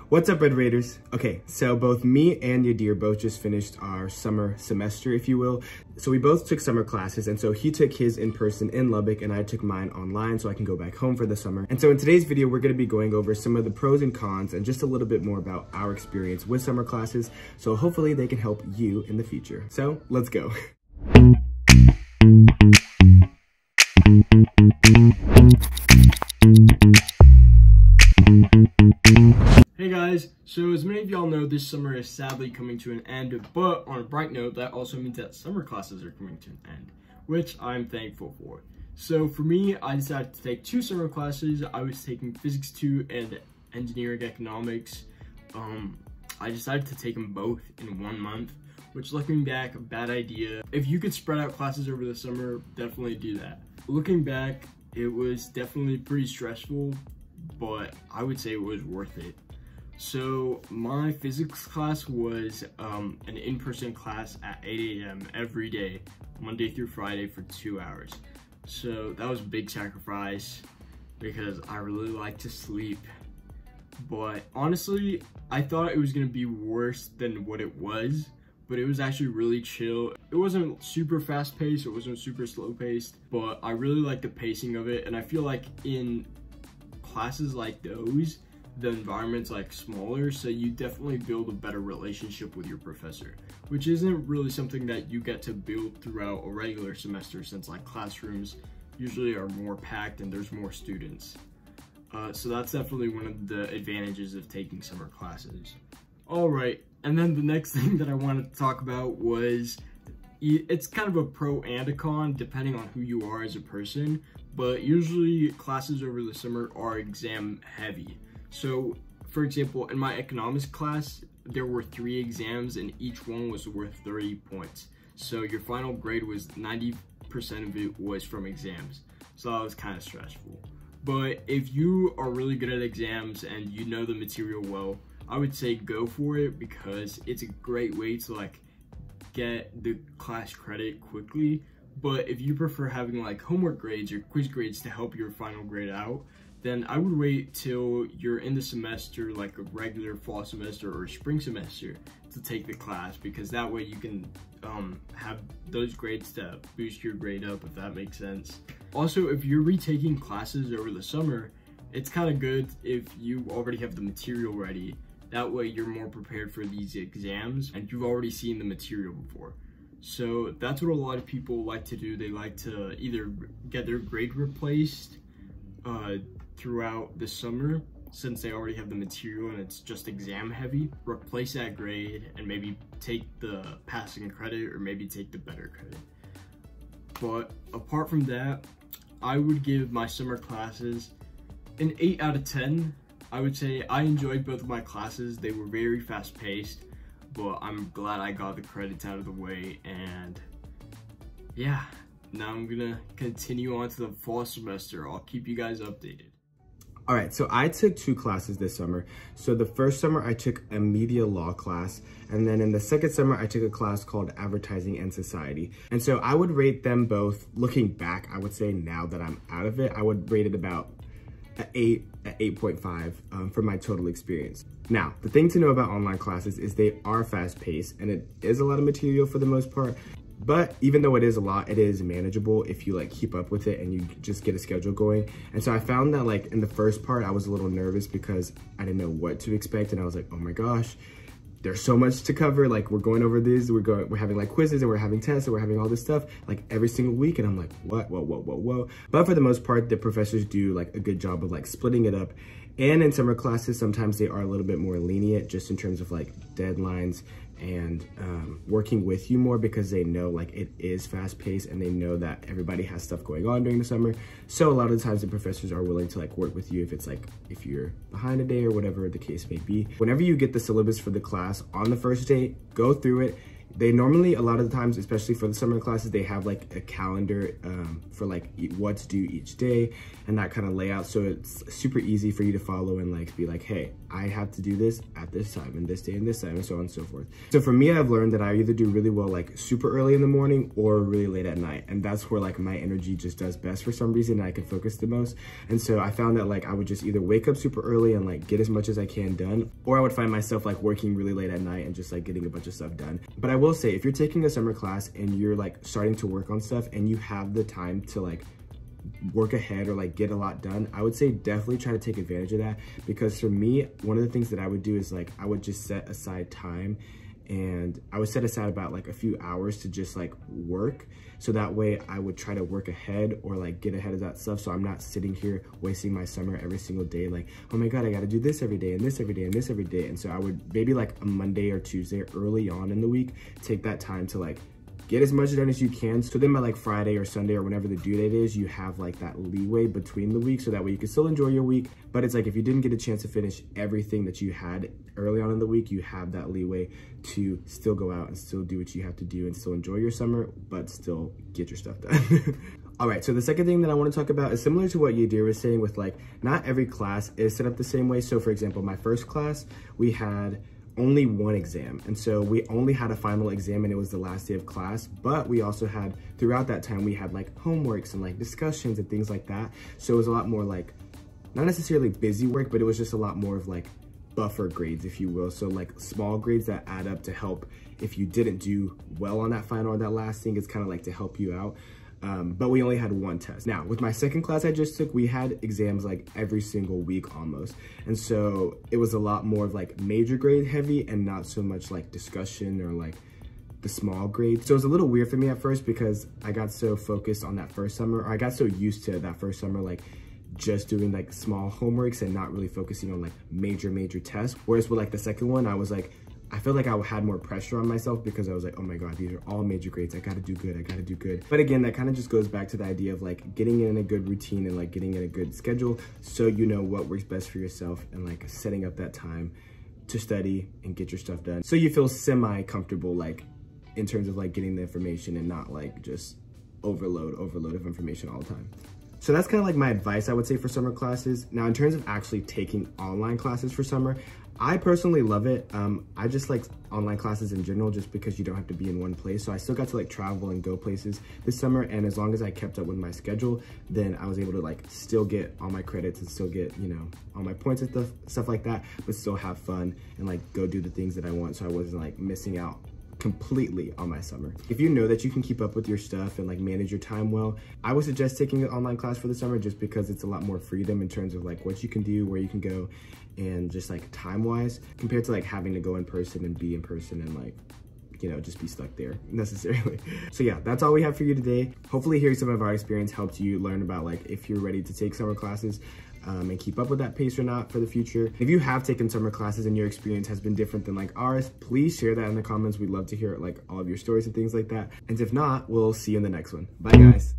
What's up, Red Raiders? Okay, so both me and Yadir both just finished our summer semester, if you will. So we both took summer classes, and so he took his in person in Lubbock and I took mine online so I can go back home for the summer. And so in today's video, we're gonna be going over some of the pros and cons and just a little bit more about our experience with summer classes. So hopefully they can help you in the future. So let's go. Hey guys, so as many of y'all know, this summer is sadly coming to an end, but on a bright note, that also means that summer classes are coming to an end, which I'm thankful for. So for me, I decided to take two summer classes. I was taking Physics 2 and Engineering Economics. I decided to take them both in 1 month, which looking back, a bad idea. If you could spread out classes over the summer, definitely do that. Looking back, it was definitely pretty stressful, but I would say it was worth it. So my physics class was an in-person class at 8 a.m. every day, Monday through Friday for 2 hours. So that was a big sacrifice because I really like to sleep. But honestly, I thought it was gonna be worse than what it was, but it was actually really chill. It wasn't super fast paced, it wasn't super slow paced, but I really liked the pacing of it. And I feel like in classes like those, the environment's like smaller, so you definitely build a better relationship with your professor, which isn't really something that you get to build throughout a regular semester, since like classrooms usually are more packed and there's more students. So that's definitely one of the advantages of taking summer classes. All right, and then the next thing that I wanted to talk about was, it's kind of a pro and a con depending on who you are as a person, but usually classes over the summer are exam heavy. So for example, in my economics class, there were 3 exams and each one was worth 30 points. So your final grade was 90% of it was from exams. So that was kind of stressful. But if you are really good at exams and you know the material well, I would say go for it, because it's a great way to like get the class credit quickly. But if you prefer having like homework grades or quiz grades to help your final grade out, then I would wait till you're in the semester, like a regular fall semester or spring semester, to take the class, because that way you can have those grades to boost your grade up, if that makes sense. Also, if you're retaking classes over the summer, it's kind of good if you already have the material ready. That way you're more prepared for these exams and you've already seen the material before. So that's what a lot of people like to do. They like to either get their grade replaced throughout the summer, since they already have the material and it's just exam heavy, replace that grade and maybe take the passing credit or maybe take the better credit. But apart from that, I would give my summer classes an 8 out of 10. I would say I enjoyed both of my classes. They were very fast paced, but I'm glad I got the credits out of the way. And yeah, now I'm gonna continue on to the fall semester. I'll keep you guys updated. All right, so I took 2 classes this summer. So the first summer I took a media law class, and then in the second summer I took a class called Advertising and Society. And so I would rate them both, looking back, I would say now that I'm out of it, I would rate it about an 8.5 for my total experience. Now, the thing to know about online classes is they are fast paced and it is a lot of material for the most part. But even though it is a lot, it is manageable if you like keep up with it and you just get a schedule going. And so I found that like in the first part, I was a little nervous because I didn't know what to expect. And I was like, oh my gosh, there's so much to cover. Like we're going over this, we're having like quizzes and we're having tests and we're having all this stuff like every single week. And I'm like, whoa. But for the most part, the professors do like a good job of like splitting it up. And in summer classes, sometimes they are a little bit more lenient just in terms of like deadlines and working with you more, because they know like it is fast paced and they know that everybody has stuff going on during the summer. So a lot of the times the professors are willing to like work with you if it's like, if you're behind a day or whatever the case may be. Whenever you get the syllabus for the class on the first day, go through it. They normally, a lot of the times, especially for the summer classes, they have like a calendar for like what's due each day and that kind of layout. So it's super easy for you to follow and like be like, hey, I have to do this at this time and this day and this time and so on and so forth. So for me, I've learned that I either do really well like super early in the morning or really late at night. And that's where like my energy just does best for some reason, and I can focus the most. And so I found that like I would just either wake up super early and like get as much as I can done, or I would find myself like working really late at night and just like getting a bunch of stuff done. But I will say, if you're taking a summer class and you're like starting to work on stuff and you have the time to like work ahead or like get a lot done, I would say definitely try to take advantage of that. Because for me, one of the things that I would do is like I would just set aside time, and I would set aside about like a few hours to just like work. So that way I would try to work ahead or like get ahead of that stuff. So I'm not sitting here wasting my summer every single day. Like, oh my God, I got to do this every day and this every day and this every day. And so I would maybe like a Monday or Tuesday early on in the week, take that time to like get as much done as you can. So then by like Friday or Sunday or whenever the due date is, you have like that leeway between the week, so that way you can still enjoy your week. But it's like, if you didn't get a chance to finish everything that you had early on in the week, you have that leeway to still go out and still do what you have to do and still enjoy your summer, but still get your stuff done. All right, so the second thing that I want to talk about is similar to what Yadir was saying with like, not every class is set up the same way. So for example, my first class, we had only one exam. And so we only had a final exam and it was the last day of class, but we also had, throughout that time, we had like homeworks and like discussions and things like that. So it was a lot more like, not necessarily busy work, but it was just a lot more of like buffer grades, if you will. So like small grades that add up to help if you didn't do well on that final or that last thing. It's kind of like to help you out. But we only had one test. Now, with my second class I just took, we had exams like every single week almost. And so it was a lot more of like major grade heavy and not so much like discussion or like the small grades. So it was a little weird for me at first because I got so focused on that first summer, or I got so used to that first summer, like just doing like small homeworks and not really focusing on like major tests. Whereas with like the second one, I was like, I felt like I had more pressure on myself because I was like, oh my God, these are all major grades. I gotta do good, I gotta do good. But again, that kind of just goes back to the idea of like getting in a good routine and like getting in a good schedule, so you know what works best for yourself, and like setting up that time to study and get your stuff done, so you feel semi-comfortable like in terms of like getting the information and not like just overload of information all the time. So that's kind of like my advice, I would say, for summer classes. Now, in terms of actually taking online classes for summer, I personally love it. I just like online classes in general just because you don't have to be in one place. So I still got to like travel and go places this summer. And as long as I kept up with my schedule, then I was able to like still get all my credits and still get, you know, all my points and stuff like that, but still have fun and like go do the things that I want. So I wasn't like missing out completely on my summer. If you know that you can keep up with your stuff and like manage your time well, I would suggest taking an online class for the summer, just because it's a lot more freedom in terms of like what you can do, where you can go, and just like time wise, compared to like having to go in person and be in person and like, you know, just be stuck there necessarily. So yeah, that's all we have for you today. Hopefully hearing some of our experience helped you learn about like if you're ready to take summer classes and keep up with that pace or not for the future. If you have taken summer classes and your experience has been different than like ours, please share that in the comments. We'd love to hear like all of your stories and things like that. And if not, we'll see you in the next one. Bye guys.